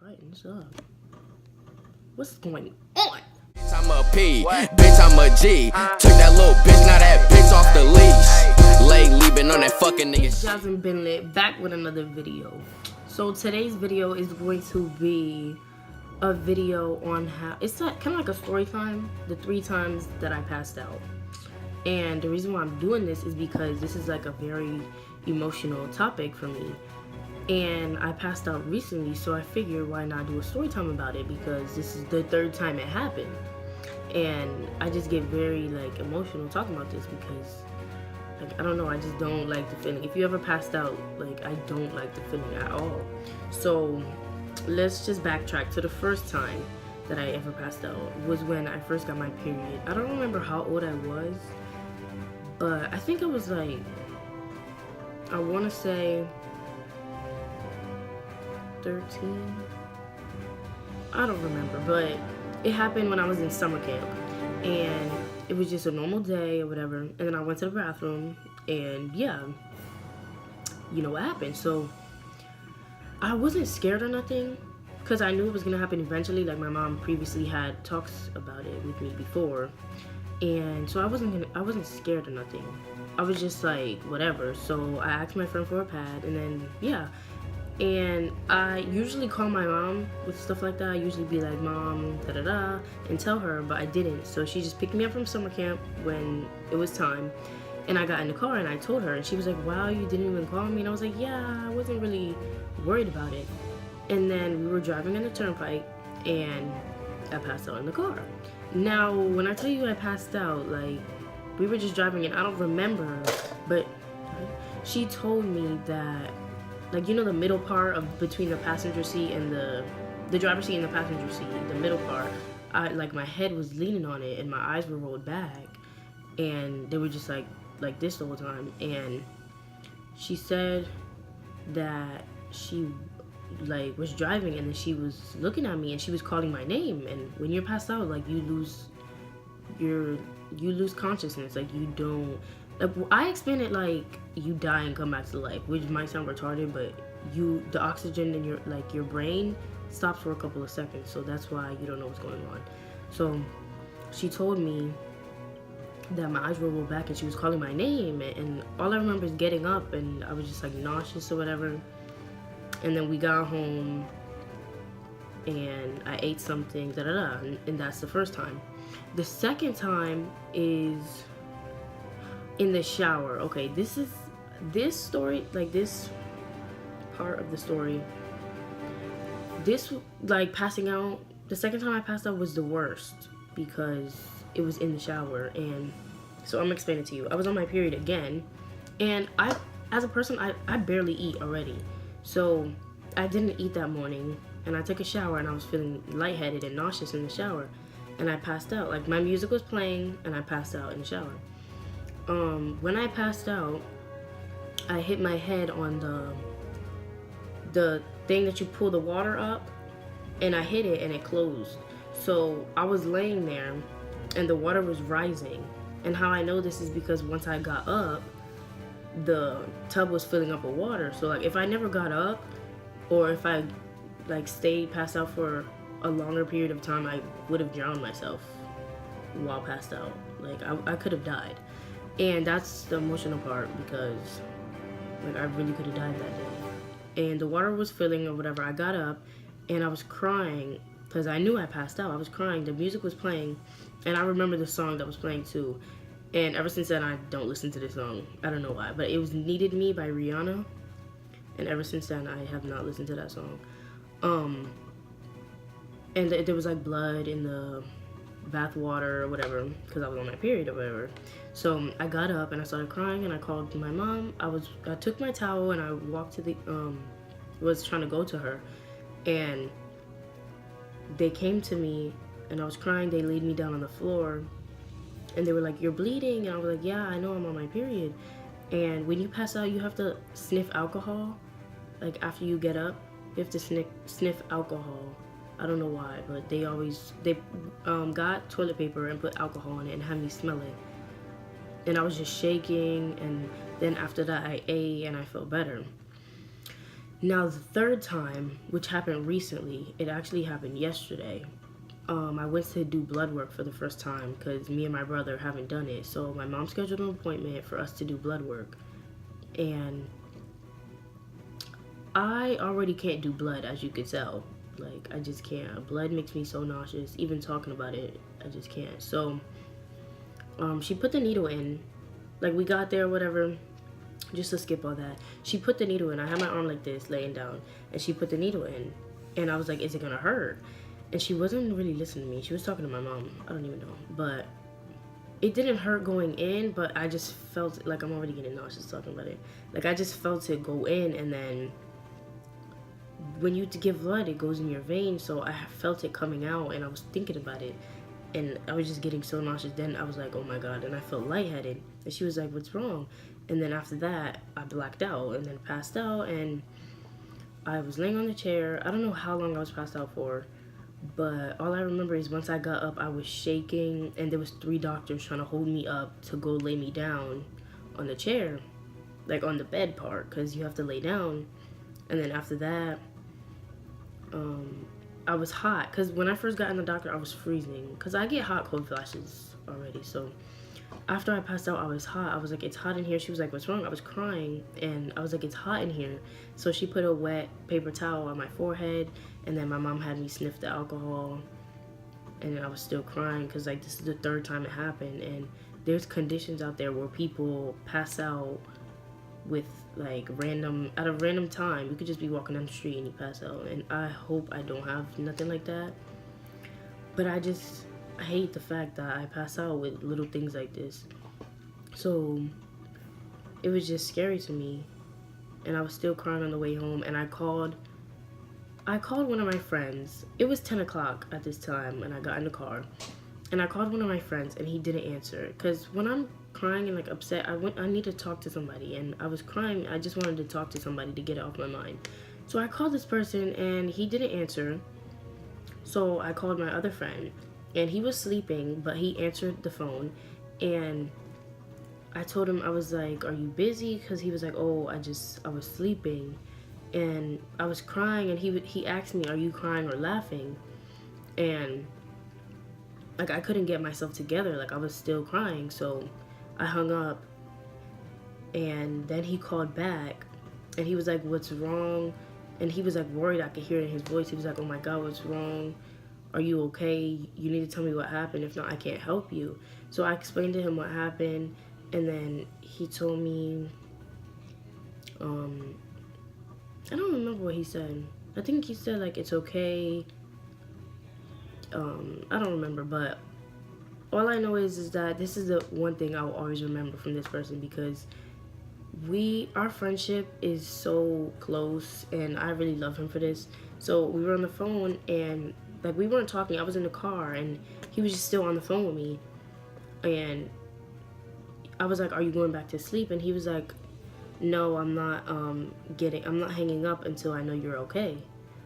Brightens up. What's going on? I'm a P, bitch, I'm a G. Took that little bitch, now that bitch off the leash. Lately been on that fucking nigga. Jasmine been lit, back with another video. So today's video is going to be a video on how it's kind of like a story time, the 3 times that I passed out. And the reason why I'm doing this is because this is like a very emotional topic for me. And I passed out recently, so I figured why not do a story time about it, because this is the 3rd time it happened. And I just get very like emotional talking about this because like I don't know, I just don't like the feeling. If you ever passed out, like I don't like the feeling at all. So let's just backtrack to the first time that I ever passed out was when I first got my period. I don't remember how old I was, but I think I was like, I want to say 13. I don't remember, but it happened when I was in summer camp, and it was just a normal day or whatever. And then I went to the bathroom, and yeah, you know what happened. So I wasn't scared or nothing, because I knew it was gonna happen eventually. Like my mom previously had talks about it with me before, and so I wasn't scared or nothing. I was just like whatever. So I asked my friend for a pad, and then yeah. And I usually call my mom with stuff like that. I usually be like, Mom, da-da-da, and tell her, but I didn't. So she just picked me up from summer camp when it was time. And I got in the car and I told her, and she was like, wow, you didn't even call me? And I was like, yeah, I wasn't really worried about it. And then we were driving in the turnpike, and I passed out in the car. Now, when I tell you I passed out, like, we were just driving, and I don't remember, but she told me that, like, you know, the middle part of between the passenger seat and the driver's seat and the passenger seat, the middle part, like my head was leaning on it and my eyes were rolled back, and they were just like this the whole time. And she said that she like was driving, and then she was looking at me and she was calling my name. And when you're passed out, like you lose consciousness, like you don't. Like, I explain it like you die and come back to life, which might sound retarded, but the oxygen in your brain stops for a couple of seconds, so that's why you don't know what's going on. So she told me that my eyes were rolled back and she was calling my name, and all I remember is getting up and I was just like nauseous or whatever. And then we got home and I ate something, and that's the first time. The second time is in the shower. Okay, this story, like this part of the story, this like passing out, the second time I passed out was the worst because it was in the shower. And so I'm explaining to you, I was on my period again, and I, as a person, I barely eat already, so I didn't eat that morning, and I took a shower and I was feeling lightheaded and nauseous in the shower, and I passed out. Like my music was playing and I passed out in the shower. When I passed out, I hit my head on the thing that you pull the water up, and I hit it and it closed. So I was laying there and the water was rising. And how I know this is because once I got up, the tub was filling up with water. So like if I never got up, or if I like stayed passed out for a longer period of time, I would have drowned myself while passed out. Like I could have died. And that's the emotional part, because like I really could have died that day. And the water was filling or whatever. I got up and I was crying because I knew I passed out. I was crying. The music was playing, and I remember the song that was playing too. And ever since then, I don't listen to this song. I don't know why, but it was "Needed Me" by Rihanna. And ever since then, I have not listened to that song. And there was like blood in the bath water or whatever, because I was on my period or whatever. So I got up and I started crying, and I called my mom. I took my towel and I walked to the was trying to go to her, and they came to me and I was crying. They laid me down on the floor and they were like, "You're bleeding." And I was like, "Yeah, I know, I'm on my period." And when you pass out, you have to sniff alcohol. Like after you get up, you have to sniff alcohol. I don't know why, but they got toilet paper and put alcohol in it and had me smell it. And I was just shaking, and then after that I ate and I felt better. Now, the third time, which happened recently, it actually happened yesterday. I went to do blood work for the first time because me and my brother haven't done it. So my mom scheduled an appointment for us to do blood work. And I already can't do blood, as you could tell. Like, I just can't. Blood makes me so nauseous. Even talking about it, I just can't. So she put the needle in. Like, we got there, whatever. Just to skip all that, she put the needle in. I had my arm like this, laying down, and she put the needle in. And I was like, is it gonna hurt? And she wasn't really listening to me. She was talking to my mom. I don't even know. But it didn't hurt going in, but I just felt like I'm already getting nauseous talking about it. Like, I just felt it go in, and then when you give blood, it goes in your veins. So I felt it coming out, and I was thinking about it. And I was just getting so nauseous. Then I was like, oh my God. And I felt lightheaded. And she was like, what's wrong? And then after that, I blacked out and then passed out. And I was laying on the chair. I don't know how long I was passed out for. But all I remember is once I got up, I was shaking. And there was 3 doctors trying to hold me up to go lay me down on the chair. Like on the bed part. Because you have to lay down. And then after that, I was hot, because when I first got in the doctor, I was freezing, because I get hot cold flashes already. So after I passed out, I was hot. I was like, it's hot in here. She was like, what's wrong? I was crying, and I was like, it's hot in here. So she put a wet paper towel on my forehead, and then my mom had me sniff the alcohol, and I was still crying, because like this is the 3rd time it happened. And there's conditions out there where people pass out with like at a random time. You could just be walking down the street and you pass out, and I hope I don't have nothing like that. But I hate the fact that I pass out with little things like this. So it was just scary to me, and I was still crying on the way home. And I called one of my friends. It was 10 o'clock at this time, and I got in the car, and I called one of my friends, and he didn't answer. Because when I'm crying and like upset, I need to talk to somebody, and I was crying. I just wanted to talk to somebody to get it off my mind. So I called this person, and he didn't answer. So I called my other friend, and he was sleeping, but he answered the phone. And I told him, I was like, are you busy? Because he was like, oh, I was sleeping, and I was crying. And he asked me, are you crying or laughing? And like, I couldn't get myself together. Like, I was still crying. So I hung up, and then he called back, and he was like, what's wrong? And he was like worried. I could hear it in his voice. He was like, oh my God, what's wrong? Are you okay? You need to tell me what happened. If not, I can't help you. So I explained to him what happened, and then he told me, I don't remember what he said. I think he said like, it's okay. I don't remember, but all I know is that this is the one thing I will always remember from this person, because our friendship is so close, and I really love him for this. So we were on the phone, and like, we weren't talking. I was in the car, and he was just still on the phone with me, and I was like, are you going back to sleep? And he was like, no, I'm not hanging up until I know you're okay.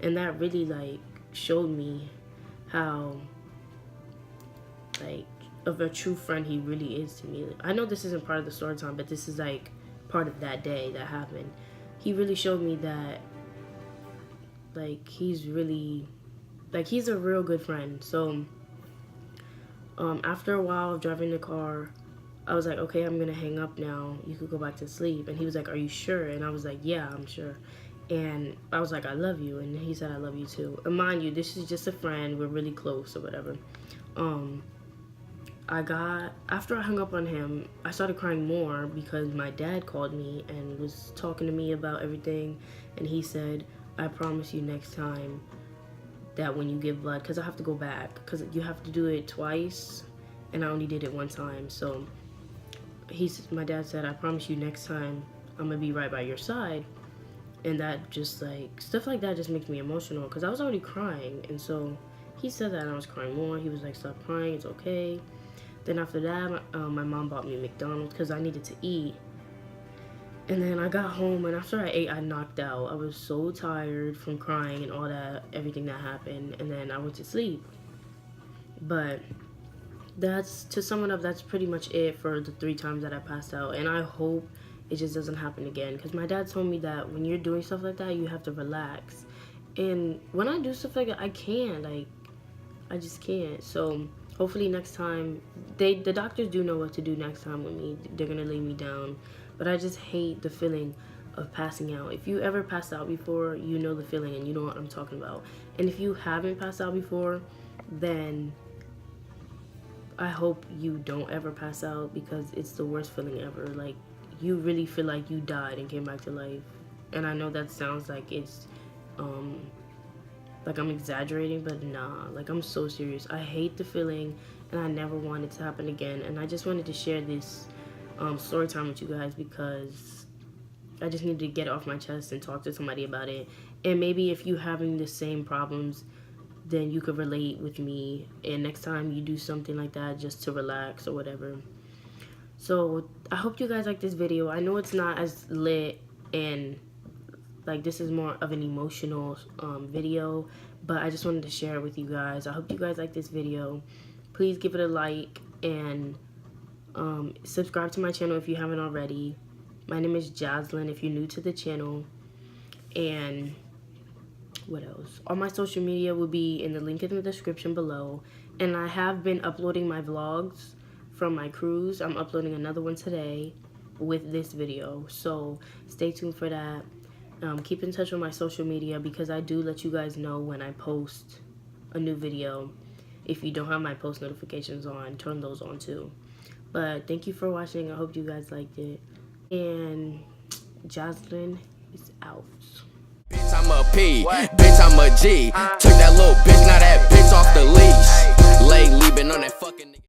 And that really like showed me how like of a true friend he really is to me. I know this isn't part of the story time, but this is like part of that day that happened. He really showed me that like he's a real good friend. So after a while of driving the car, I was like, okay, I'm gonna hang up now. You could go back to sleep. And he was like, are you sure? And I was like, yeah, I'm sure. And I was like, I love you. And he said, I love you too. And mind you, this is just a friend. We're really close or whatever. After I hung up on him, I started crying more because my dad called me and was talking to me about everything. And he said, I promise you next time that when you give blood, because I have to go back, because you have to do it twice, and I only did it one time. So my dad said, I promise you next time I'm gonna be right by your side. And that just like, stuff like that just makes me emotional, because I was already crying. And so he said that, and I was crying more. He was like, stop crying, it's okay. Then after that, my mom bought me McDonald's because I needed to eat. And then I got home, and after I ate, I knocked out. I was so tired from crying and all that, everything that happened. And then I went to sleep. But to sum it up, that's pretty much it for the 3 times that I passed out. And I hope it just doesn't happen again. Because my dad told me that when you're doing stuff like that, you have to relax. And when I do stuff like that, I can't. Like, I just can't. So hopefully next time, the doctors do know what to do next time with me. They're gonna lay me down. But I just hate the feeling of passing out. If you ever passed out before, you know the feeling and you know what I'm talking about. And if you haven't passed out before, then I hope you don't ever pass out, because it's the worst feeling ever. Like, you really feel like you died and came back to life. And I know that sounds like it's like I'm exaggerating, but nah, like I'm so serious. I hate the feeling and I never want it to happen again. And I just wanted to share this story time with you guys, because I just needed to get it off my chest and talk to somebody about it. And maybe if you having the same problems, then you could relate with me, and next time you do something like that just to relax or whatever. So I hope you guys like this video. I know it's not as lit, and like this is more of an emotional video, but I just wanted to share it with you guys. I hope you guys like this video. Please give it a like, and subscribe to my channel if you haven't already. My name is Jaslyn if you're new to the channel. And what else? All my social media will be in the link in the description below. And I have been uploading my vlogs from my cruise. I'm uploading another one today with this video, so stay tuned for that. Keep in touch with my social media, because I do let you guys know when I post a new video. If you don't have my post notifications on, turn those on too. But thank you for watching. I hope you guys liked it. And Jocelyn is out. Bitch, I'm a P. Bitch, I'm a G. Took that little bitch, now that bitch off the leash. Lay leaving on that fucking nigga.